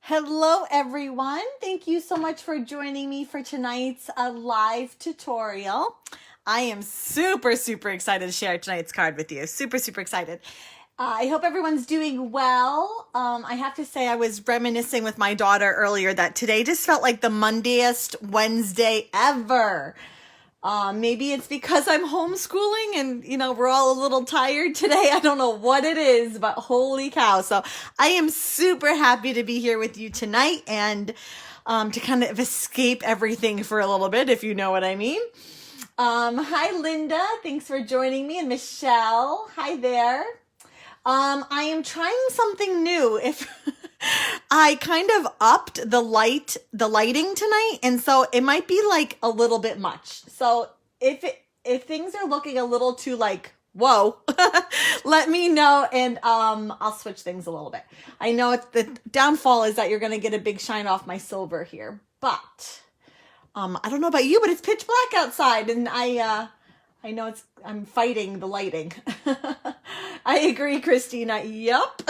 Hello everyone. Thank you so much for joining me for tonight's live tutorial. I am super excited to share tonight's card with you. Super excited. I hope everyone's doing well. I have to say I was reminiscing with my daughter earlier that today just felt like the Mondayest Wednesday ever. Maybe it's because I'm homeschooling and, we're all a little tired today. I don't know what it is, but holy cow. So I am super happy to be here with you tonight and to kind of escape everything for a little bit, if you know what I mean. Hi, Linda. Thanks for joining me. And Michelle, hi there. I am trying something new. If I kind of upped the lighting tonight, and so it might be like a little bit much. So if things are looking a little too like, whoa, let me know and I'll switch things a little bit. I know the downfall is that you're going to get a big shine off my silver here, but I don't know about you, but it's pitch black outside and I know I'm fighting the lighting. I agree, Christina. Yup.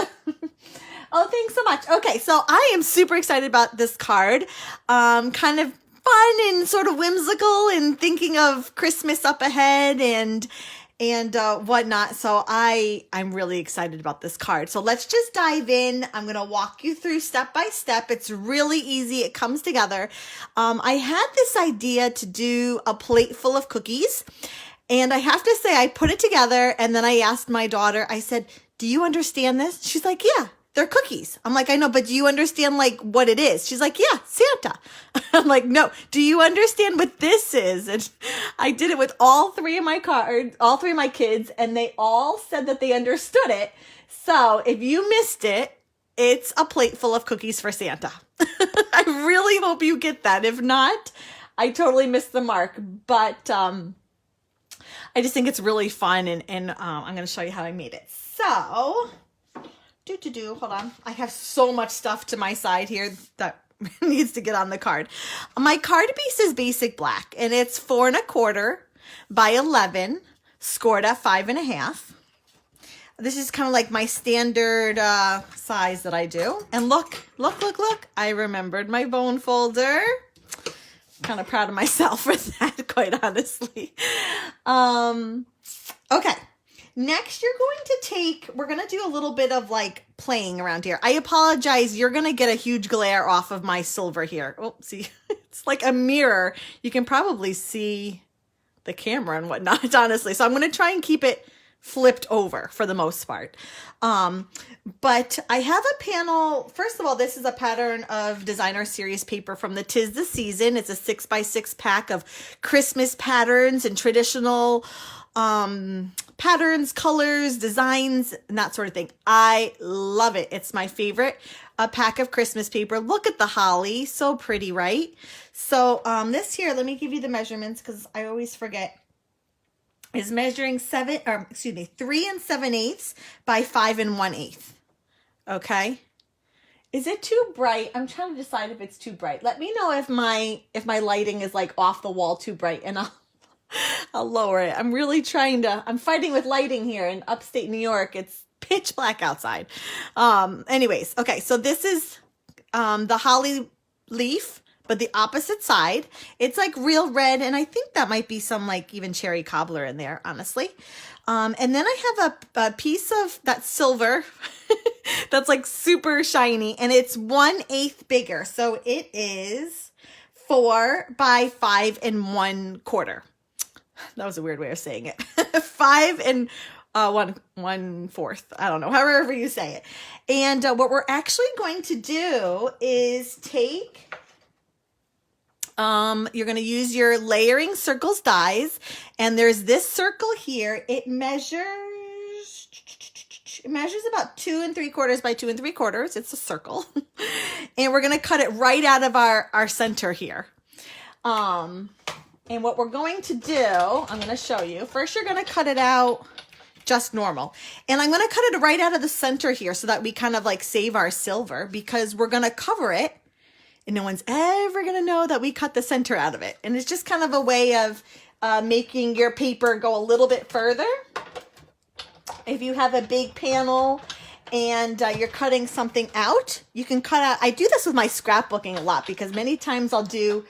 Oh, thanks so much. Okay, so I am super excited about this card. Kind of fun and sort of whimsical and thinking of Christmas up ahead and whatnot. So I'm really excited about this card. So let's just dive in. I'm going to walk you through step by step. It's really easy. It comes together. I had this idea to do a plate full of cookies. And I have to say, I put it together and then I asked my daughter, I said, do you understand this? She's like, yeah, they're cookies. I'm like, I know, but do you understand like what it is? She's like, yeah, Santa. I'm like, no, do you understand what this is? And I did it with all three of my kids, and they all said that they understood it. So if you missed it, it's a plate full of cookies for Santa. I really hope you get that. If not, I totally missed the mark. But I just think it's really fun, and I'm going to show you how I made it. So, hold on. I have so much stuff to my side here that needs to get on the card. My card piece is basic black, and it's 4 1/4 by 11, scored at 5.5. This is kind of like my standard size that I do. And look. I remembered my bone folder. Kind of proud of myself for that, quite honestly. Okay. Next, we're going to do a little bit of like playing around here. I apologize. You're going to get a huge glare off of my silver here. Oh, see, it's like a mirror. You can probably see the camera and whatnot, honestly. So I'm going to try and keep it flipped over for the most part. But I have a panel. First of all, this is a pattern of designer series paper from the 'Tis the Season. It's a 6x6 pack of Christmas patterns and traditional patterns, colors, designs, and that sort of thing. I love it. It's my favorite pack of Christmas paper. Look at the holly. So pretty, right? So this here, let me give you the measurements because I always forget, is measuring 3 7/8 by 5 1/8. Okay. Is it too bright? I'm trying to decide if it's too bright. Let me know if my lighting is like off the wall too bright, and I'll lower it. I'm fighting with lighting here in upstate New York. It's pitch black outside. Anyways, okay, so this is the holly leaf, but the opposite side. It's like real red, and I think that might be some like even cherry cobbler in there, honestly. And then I have a piece of that silver that's like super shiny, and it's 1/8 bigger. So it is 4 by 5 1/4. That was a weird way of saying it. 5 and 1/4. I don't know, however you say it. And what we're actually going to do is take, you're going to use your layering circles dies, and there's this circle here. It measures about 2 3/4 by 2 3/4. It's a circle. And we're going to cut it right out of our center here. And what we're going to do, I'm going to show you. First, you're going to cut it out just normal. And I'm going to cut it right out of the center here so that we kind of like save our silver, because we're going to cover it and no one's ever going to know that we cut the center out of it. And it's just kind of a way of making your paper go a little bit further. If you have a big panel and you're cutting something out, you can cut out, I do this with my scrapbooking a lot because many times I'll do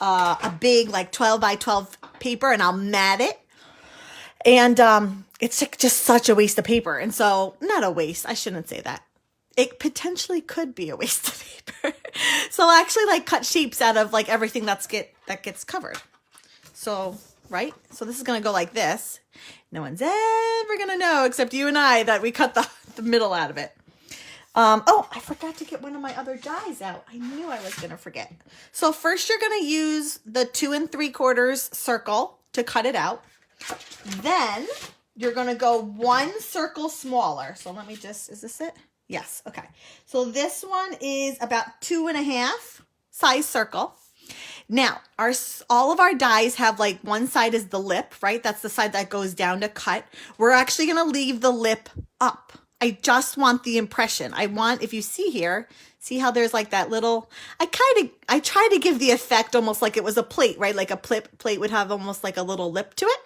a big like 12 by 12 paper and I'll mat it. And it's just such a waste of paper. And so, not a waste, I shouldn't say that. It potentially could be a waste of paper. So I'll actually like cut shapes out of like everything that gets covered. So, right? So this is going to go like this. No one's ever going to know except you and I that we cut the middle out of it. Oh, I forgot to get one of my other dies out. I knew I was going to forget. So first you're going to use the 2 3/4 circle to cut it out. Then you're going to go 1 circle smaller. So let me just, is this it? Yes. Okay. So this one is about 2.5 size circle. Now, all of our dies have like one side is the lip, right? That's the side that goes down to cut. We're actually going to leave the lip up. I just want the impression. I want, if you see here, see how there's like that little, I try to give the effect almost like it was a plate, right? Like a plate would have almost like a little lip to it.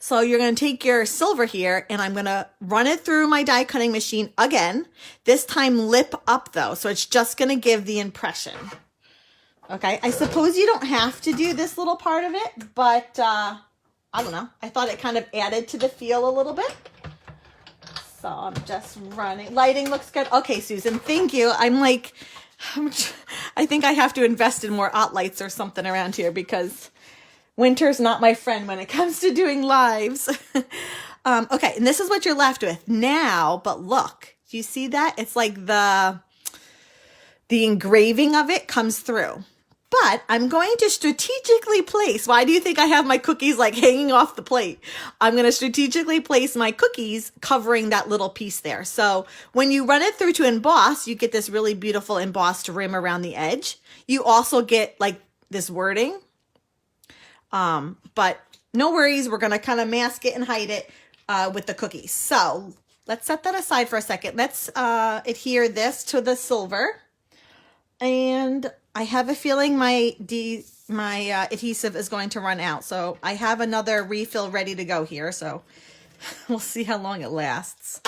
So you're going to take your silver here and I'm going to run it through my die cutting machine again, this time lip up though. So it's just going to give the impression. Okay. I suppose you don't have to do this little part of it, but I don't know. I thought it kind of added to the feel a little bit. So I'm just running. Lighting looks good. Okay, Susan, thank you. I think I have to invest in more lights or something around here because winter's not my friend when it comes to doing lives. Okay, and this is what you're left with now, but look, do you see that? It's like the engraving of it comes through. But I'm going to strategically place, why do you think I have my cookies like hanging off the plate? I'm going to strategically place my cookies covering that little piece there. So when you run it through to emboss, you get this really beautiful embossed rim around the edge. You also get like this wording. But no worries, we're going to kind of mask it and hide it with the cookies. So let's set that aside for a second. Let's adhere this to the silver. And I have a feeling my adhesive is going to run out. So I have another refill ready to go here. So we'll see how long it lasts.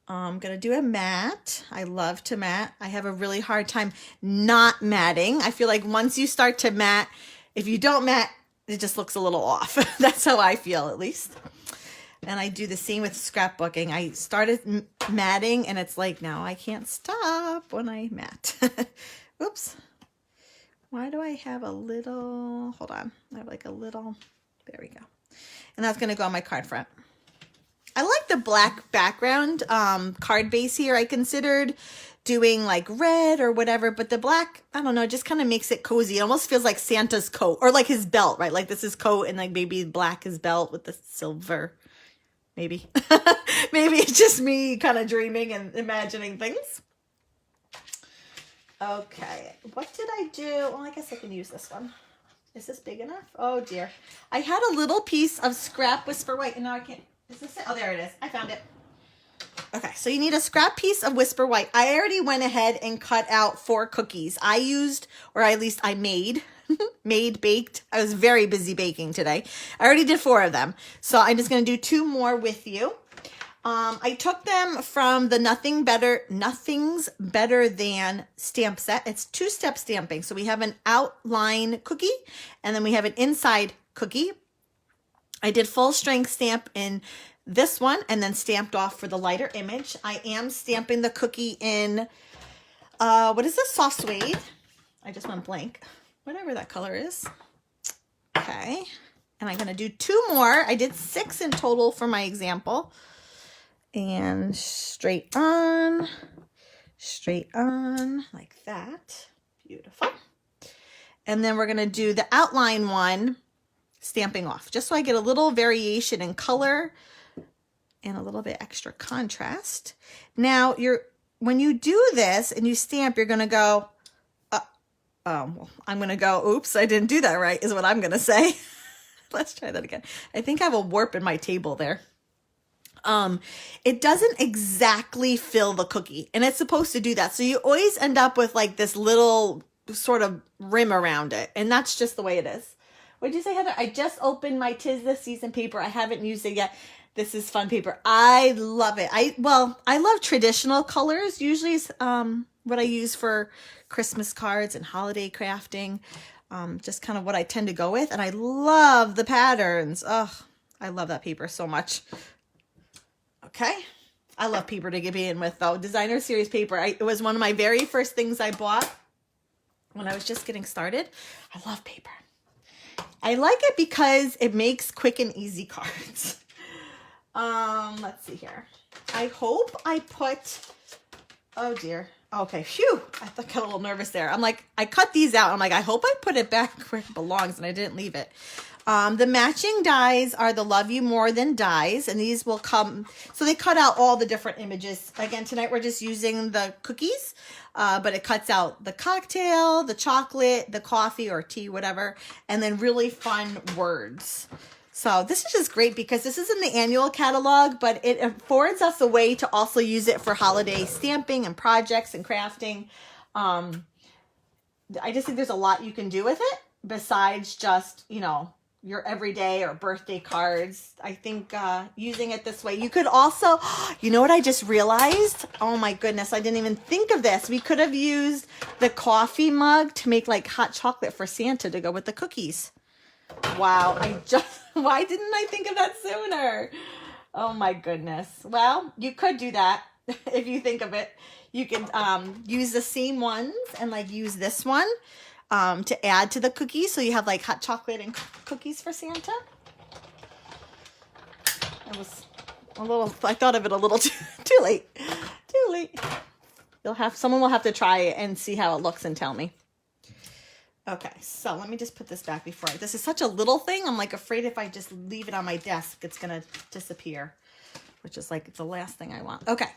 I'm going to do a matte. I love to matte. I have a really hard time not matting. I feel like once you start to matte, if you don't matte, it just looks a little off. That's how I feel at least. And I do the same with scrapbooking. I started matting and it's like, now I can't stop when I matte. Oops. Why do I have a little, hold on. I have like a little, there we go. And that's going to go on my card front. I like the black background card base here. I considered doing like red or whatever, but the black, I don't know, it just kind of makes it cozy. It almost feels like Santa's coat or like his belt, right? Like this is coat and like maybe black his belt with the silver. Maybe. Maybe it's just me kind of dreaming and imagining things. Okay. What did I do? Well, I guess I can use this one. Is this big enough? Oh, dear. I had a little piece of scrap Whisper White, and now I can't. Is this it? Oh, there it is. I found it. Okay, so you need a scrap piece of Whisper White. I already went ahead and cut out 4 cookies. I used, or at least I made, baked. I was very busy baking today. I already did 4 of them. So I'm just going to do 2 more with you. I took them from the Nothing's Better Than stamp set. It's 2-step stamping. So we have an outline cookie and then we have an inside cookie. I did full strength stamp in this one and then stamped off for the lighter image. I am stamping the cookie in, what is this? Soft suede. I just went blank. Whatever that color is. Okay. And I'm going to do 2 more. I did 6 in total for my example. And straight on, like that. Beautiful. And then we're going to do the outline one, stamping off, just so I get a little variation in color and a little bit extra contrast. Now, when you do this and you stamp, you're going to go, well, I'm going to go, oops, I didn't do that right, is what I'm going to say. Let's try that again. I think I have a warp in my table there. It doesn't exactly fill the cookie, and it's supposed to do that. So you always end up with like this little sort of rim around it, and that's just the way it is. What did you say, Heather? I just opened my 'Tis the Season paper. I haven't used it yet. This is fun paper. I love it. I love traditional colors. Usually is what I use for Christmas cards and holiday crafting. Just kind of what I tend to go with. And I love the patterns. Oh, I love that paper so much. Okay. I love paper to be in with, though. Designer Series paper. It was one of my very first things I bought when I was just getting started. I love paper. I like it because it makes quick and easy cards. Let's see here. I hope I put, oh dear. Okay, phew. I got a little nervous there. I'm like, I cut these out. I'm like, I hope I put it back where it belongs, and I didn't leave it. The matching dies are the Love You More Than dies, and these will come, so they cut out all the different images. Again, tonight we're just using the cookies, but it cuts out the cocktail, the chocolate, the coffee or tea, whatever, and then really fun words. So this is just great because this is in the annual catalog, but it affords us a way to also use it for holiday stamping and projects and crafting. I just think there's a lot you can do with it besides just, you know, your everyday or birthday cards. I think using it this way, you could also, you know what I just realized? Oh my goodness, I didn't even think of this. We could have used the coffee mug to make like hot chocolate for Santa to go with the cookies. Wow, why didn't I think of that sooner? Oh my goodness. Well, you could do that if you think of it. You can use the same ones and like use this one to add to the cookies. So you have like hot chocolate and cookies for Santa. It was a little, I thought of it a little too late. Too late. Someone will have to try it and see how it looks and tell me. Okay, so let me just put this back before this is such a little thing. I'm like afraid if I just leave it on my desk, it's going to disappear, which is like the last thing I want. Okay,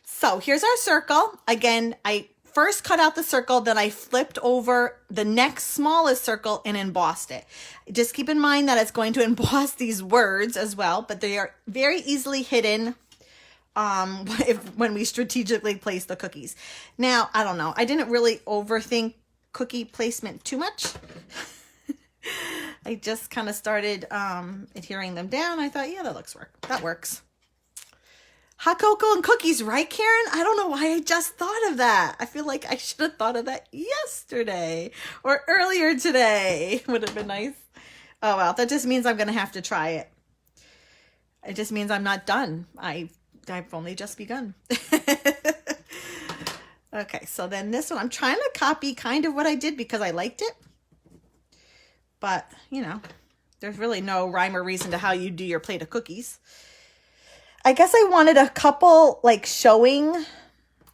so here's our circle. Again, I first cut out the circle, then I flipped over the next smallest circle and embossed it. Just keep in mind that it's going to emboss these words as well, but they are very easily hidden when we strategically place the cookies. Now, I don't know. I didn't really overthink cookie placement too much. I just kind of started adhering them down. I thought, yeah, that works. Hot cocoa and cookies, right, Karen? I don't know why I just thought of that. I feel like I should have thought of that yesterday or earlier today. Would have been nice. Oh, well, that just means I'm going to have to try it. It just means I'm not done. I've only just begun. Okay, so then this one, I'm trying to copy kind of what I did because I liked it. But, you know, there's really no rhyme or reason to how you do your plate of cookies. I guess I wanted a couple like showing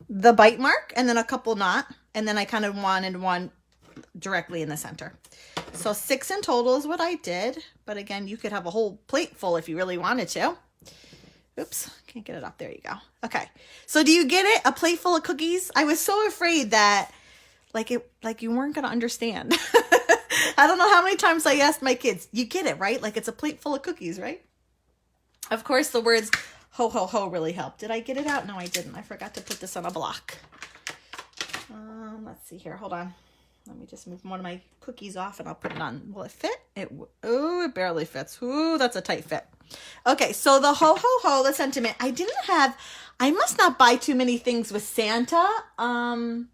the bite mark and then a couple not. And then I kind of wanted one directly in the center. So 6 in total is what I did. But again, you could have a whole plate full if you really wanted to. Oops, can't get it up. There you go. Okay. So do you get it? A plate full of cookies? I was so afraid that like you weren't going to understand. I don't know how many times I asked my kids, you get it, right? Like it's a plate full of cookies, right? Of course, the words ho, ho, ho really helped. Did I get it out? No, I didn't. I forgot to put this on a block. Let's see here. Hold on. Let me just move one of my cookies off and I'll put it on. Will it fit? It barely fits. Ooh, that's a tight fit. Okay, so the ho, ho, ho, the sentiment. I must not buy too many things with Santa on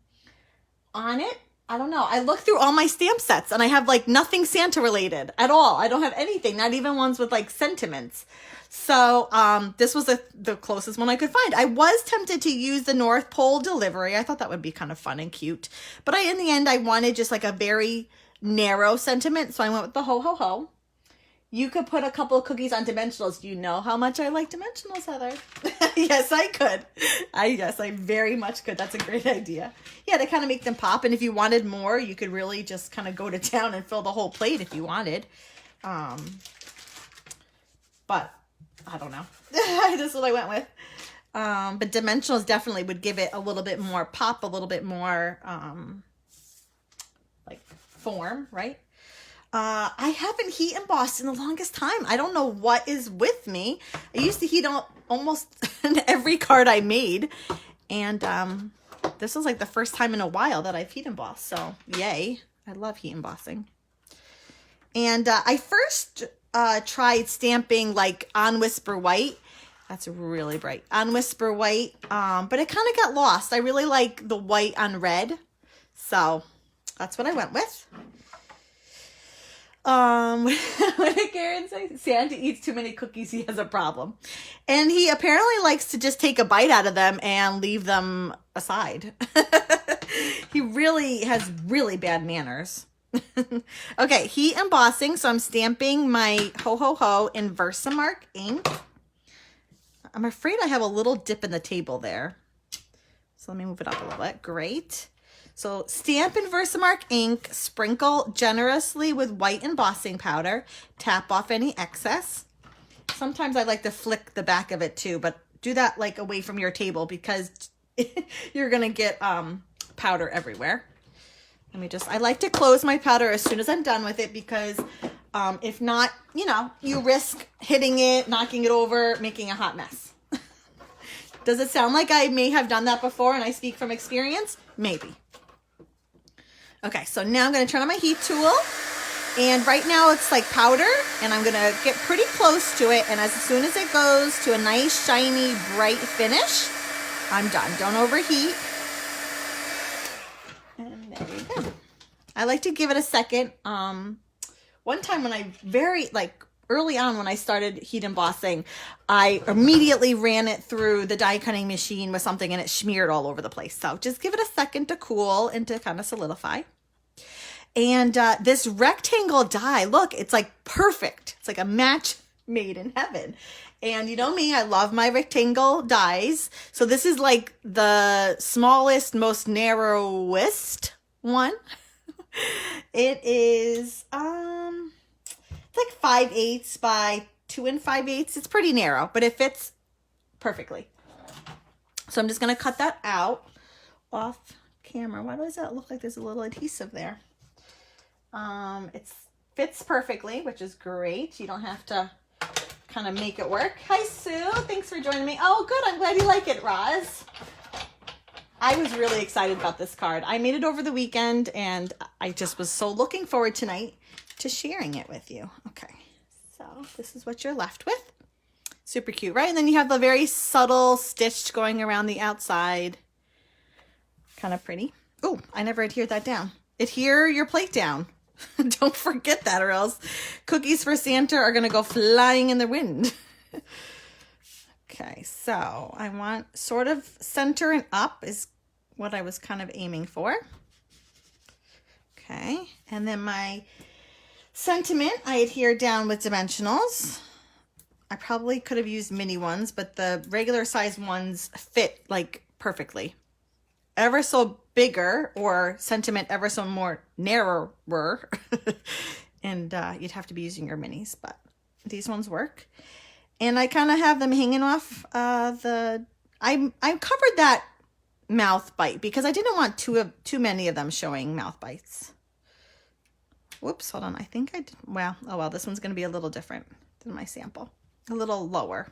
it. I don't know. I looked through all my stamp sets and I have like nothing Santa related at all. I don't have anything, not even ones with like sentiments. So this was the closest one I could find. I was tempted to use the North Pole delivery. I thought that would be kind of fun and cute. But in the end, I wanted just like a very narrow sentiment. So I went with the ho, ho, ho. You could put a couple of cookies on dimensionals. You know how much I like dimensionals, Heather. Yes, I could. Yes, I very much could. That's a great idea. Yeah, to kind of make them pop. And if you wanted more, you could really just kind of go to town and fill the whole plate if you wanted. But I don't know. That's what I went with. But dimensionals definitely would give it a little bit more pop, a little bit more like form, right? I haven't heat embossed in the longest time. I don't know what is with me. I used to heat almost every card I made. And this was like the first time in a while that I've heat embossed. So yay. I love heat embossing. And I first tried stamping like on Whisper White. That's really bright. On Whisper White, but it kind of got lost. I really like the white on red, so that's what I went with. What did Karen say? Santa eats too many cookies, he has a problem. And he apparently likes to just take a bite out of them and leave them aside. He really has really bad manners. Okay, heat embossing. So I'm stamping my Ho Ho Ho in Versamark ink. I'm afraid I have a little dip in the table there. So let me move it up a little bit. Great. So stamp in Versamark ink, sprinkle generously with white embossing powder, tap off any excess. Sometimes I like to flick the back of it too, but do that like away from your table because you're gonna get powder everywhere. I like to close my powder as soon as I'm done with it because if not, you risk hitting it, knocking it over, making a hot mess. Does it sound like I may have done that before and I speak from experience? Maybe. Okay, so now I'm going to turn on my heat tool, and right now it's like powder, and I'm going to get pretty close to it, and as soon as it goes to a nice, shiny, bright finish, I'm done. Don't overheat. And there you go. I like to give it a second. One time when early on when I started heat embossing, I immediately ran it through the die cutting machine with something and it smeared all over the place. So just give it a second to cool and to kind of solidify. And this rectangle die, look, it's like perfect. It's like a match made in heaven. And you know me, I love my rectangle dies. So this is like the smallest, most narrowest one. It is it's like 5/8 by 2 5/8. It's pretty narrow, but it fits perfectly. So I'm just gonna cut that out off camera. Why does that look like there's a little adhesive there? It fits perfectly, which is great. You don't have to kind of make it work. Hi, Sue. Thanks for joining me. Oh, good. I'm glad you like it, Roz. I was really excited about this card. I made it over the weekend, and I just was so looking forward tonight to sharing it with you. Okay, so this is what you're left with. Super cute, right? And then you have the very subtle stitch going around the outside. Kind of pretty. Oh, I never adhered that down. Adhere your plate down. Don't forget that, or else cookies for Santa are going to go flying in the wind. Okay, so I want sort of center and up is what I was kind of aiming for. Okay, and then my sentiment, I adhere down with dimensionals. I probably could have used mini ones, but the regular size ones fit like perfectly. Ever so bigger or sentiment ever so more narrower and you'd have to be using your minis, but these ones work. And I kind of have them hanging off I covered that mouth bite because I didn't want too many of them showing mouth bites. Whoops, hold on. I think I did. Well, oh well, this one's going to be a little different than my sample. A little lower.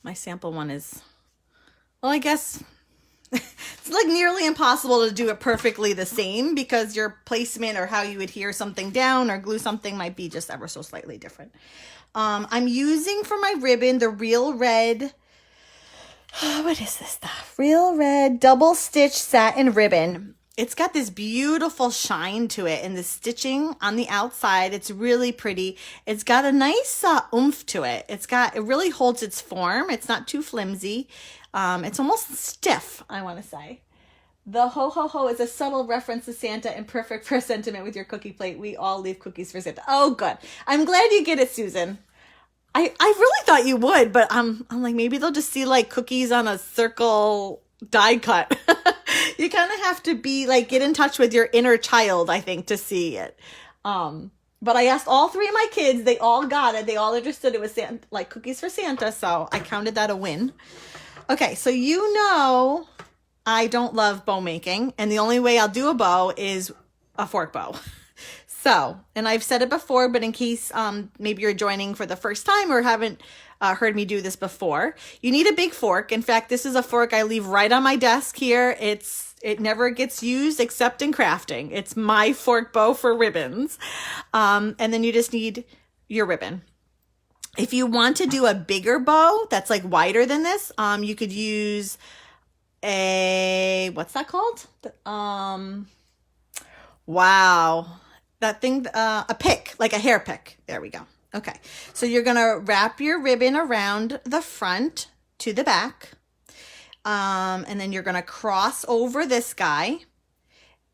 My sample one is, well, I guess it's like nearly impossible to do it perfectly the same because your placement or how you adhere something down or glue something might be just ever so slightly different. I'm using for my ribbon the Real Red, what is this stuff? Real Red double stitch satin ribbon. It's got this beautiful shine to it and the stitching on the outside. It's really pretty. It's got a nice oomph to it. It really holds its form. It's not too flimsy. It's almost stiff, I want to say. The Ho Ho Ho is a subtle reference to Santa and perfect for sentiment with your cookie plate. We all leave cookies for Santa. Oh, good. I'm glad you get it, Susan. I really thought you would, but I'm like, maybe they'll just see like cookies on a circle die cut. You kind of have to be like, get in touch with your inner child, I think, to see it. But I asked all three of my kids, they all got it. They all understood it was Santa, like cookies for Santa. So I counted that a win. Okay, so I don't love bow making, and the only way I'll do a bow is a fork bow. So, and I've said it before, but in case maybe you're joining for the first time or haven't heard me do this before, you need a big fork. In fact, this is a fork I leave right on my desk here. It never gets used except in crafting. It's my fork bow for ribbons. And then you just need your ribbon. If you want to do a bigger bow that's like wider than this, you could use a, what's that called? Wow. That thing, a pick, like a hair pick. There we go. Okay. So you're going to wrap your ribbon around the front to the back. And then you're going to cross over this guy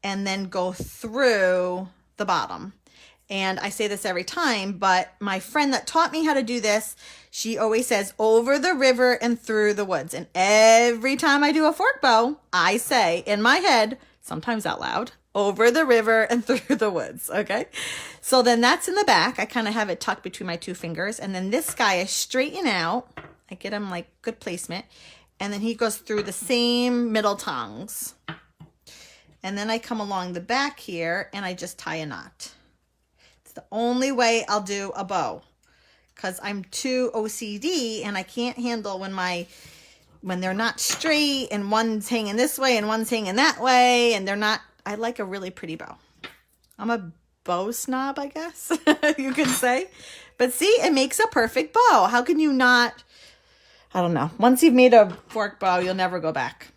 and then go through the bottom. And I say this every time, but my friend that taught me how to do this, she always says over the river and through the woods. And every time I do a fork bow, I say in my head, sometimes out loud, over the river and through the woods. Okay. So then that's in the back. I kind of have it tucked between my two fingers. And then this guy is straighten out. I get him like good placement. And then he goes through the same middle tongues. And then I come along the back here and I just tie a knot. It's the only way I'll do a bow because I'm too OCD and I can't handle when they're not straight and one's hanging this way and one's hanging that way and they're not. I like a really pretty bow. I'm a bow snob, I guess you could say. But see, it makes a perfect bow. How can you not? I don't know. Once you've made a fork bow, you'll never go back.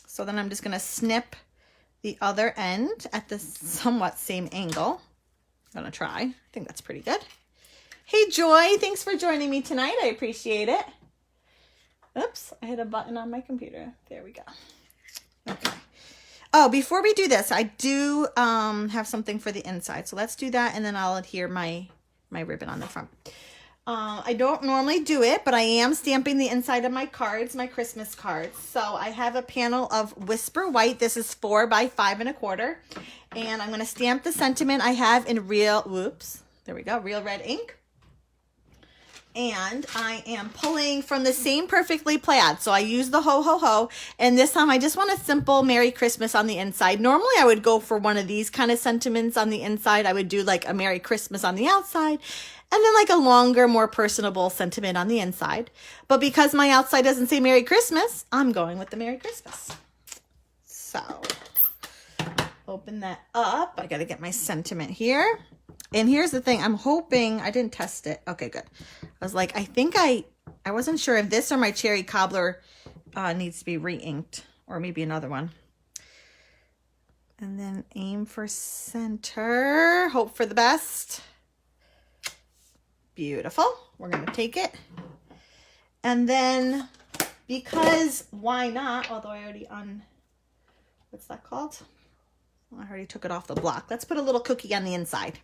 So then I'm just going to snip the other end at the somewhat same angle. I'm going to try. I think that's pretty good. Hey, Joy. Thanks for joining me tonight. I appreciate it. Oops. I hit a button on my computer. There we go. Okay. Oh, before we do this, I do have something for the inside. So let's do that, and then I'll adhere my ribbon on the front. I don't normally do it, but I am stamping the inside of my cards, my Christmas cards. So I have a panel of Whisper White. This is 4 by 5 1/4. And I'm going to stamp the sentiment I have in real red ink. And I am pulling from the same Perfectly Plaid. So I use the Ho Ho Ho. And this time I just want a simple Merry Christmas on the inside. Normally I would go for one of these kind of sentiments on the inside. I would do like a Merry Christmas on the outside. And then like a longer, more personable sentiment on the inside. But because my outside doesn't say Merry Christmas, I'm going with the Merry Christmas. So open that up. I got to get my sentiment here. And here's the thing. I'm hoping, I didn't test it. Okay, good. I was like, I wasn't sure if this or my cherry cobbler needs to be re-inked, or maybe another one. And then aim for center, hope for the best. Beautiful. We're going to take it. And then, because why not, although I already what's that called? I already took it off the block. Let's put a little cookie on the inside,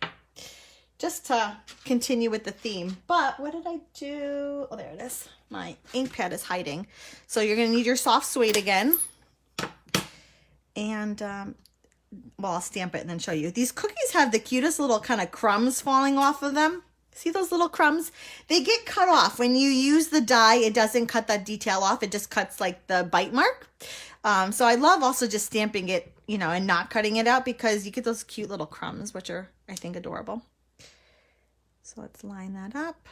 just to continue with the theme. But what did I do? Oh, there it is. My ink pad is hiding. So you're going to need your soft suede again. And, well, I'll stamp it and then show you. These cookies have the cutest little kind of crumbs falling off of them. See those little crumbs? They get cut off. When you use the die, it doesn't cut that detail off. It just cuts like the bite mark. So I love also just stamping it, and not cutting it out, because you get those cute little crumbs, which are, I think, adorable. So let's line that up.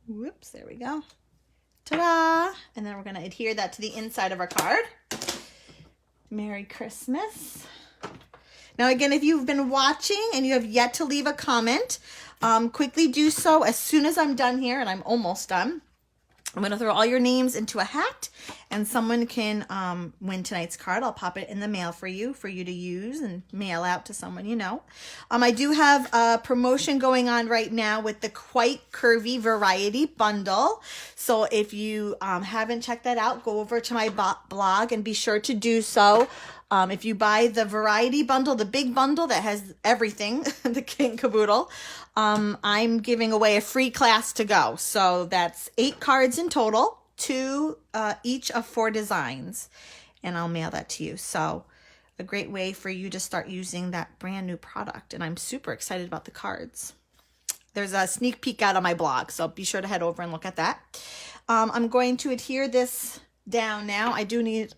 Whoops, there we go. Ta-da! And then we're going to adhere that to the inside of our card. Merry Christmas. Now, again, if you've been watching and you have yet to leave a comment, quickly do so as soon as I'm done here, and I'm almost done. I'm going to throw all your names into a hat, and someone can win tonight's card. I'll pop it in the mail for you to use and mail out to someone you know. I do have a promotion going on right now with the Quite Curvy Variety Bundle. So if you haven't checked that out, go over to my blog and be sure to do so. If you buy the Variety Bundle, the big bundle that has everything, the kit and caboodle, I'm giving away a free class to go. So that's 8 cards in total, 2 each of 4 designs, and I'll mail that to you. So a great way for you to start using that brand new product, and I'm super excited about the cards. There's a sneak peek out on my blog, so be sure to head over and look at that. I'm going to adhere this down now. I do need...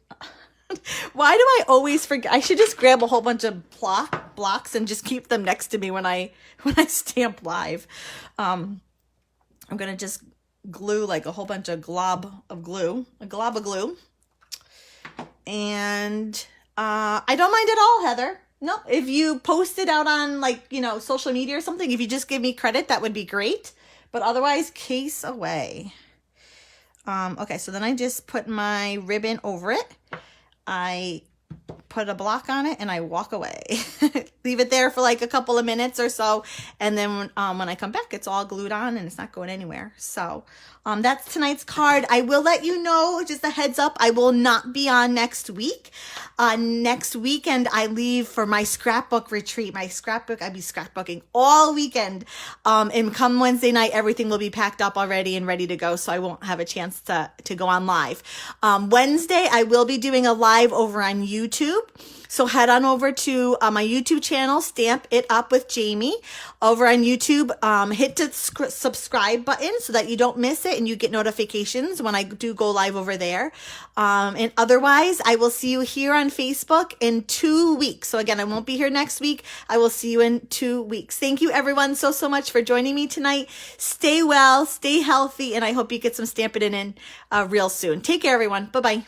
Why do I always forget? I should just grab a whole bunch of blocks and just keep them next to me when I stamp live. I'm going to just glue like a whole bunch of glob of glue. And I don't mind at all, Heather. No, if you post it out on social media or something, if you just give me credit, that would be great. but otherwise case away. Okay, so then I just put my ribbon over it. I put a block on it and I walk away. Leave it there for like a couple of minutes or so, and then when I come back, it's all glued on and it's not going anywhere. So that's tonight's card. I will let you know, just a heads up, I will not be on next week. Next weekend I leave for my scrapbook retreat. My scrapbook, I'll be scrapbooking all weekend. And come Wednesday night, everything will be packed up already and ready to go, so I won't have a chance to go on live. Wednesday I will be doing a live over on YouTube. So head on over to my YouTube channel, Stamp It Up with Jamie, over on YouTube. Hit the subscribe button so that you don't miss it and you get notifications when I do go live over there. And otherwise, I will see you here on Facebook in 2 weeks. So again, I won't be here next week. I will see you in 2 weeks. Thank you everyone so much for joining me tonight. Stay well, stay healthy, and I hope you get some Stamp It in real soon. Take care, everyone. Bye-bye.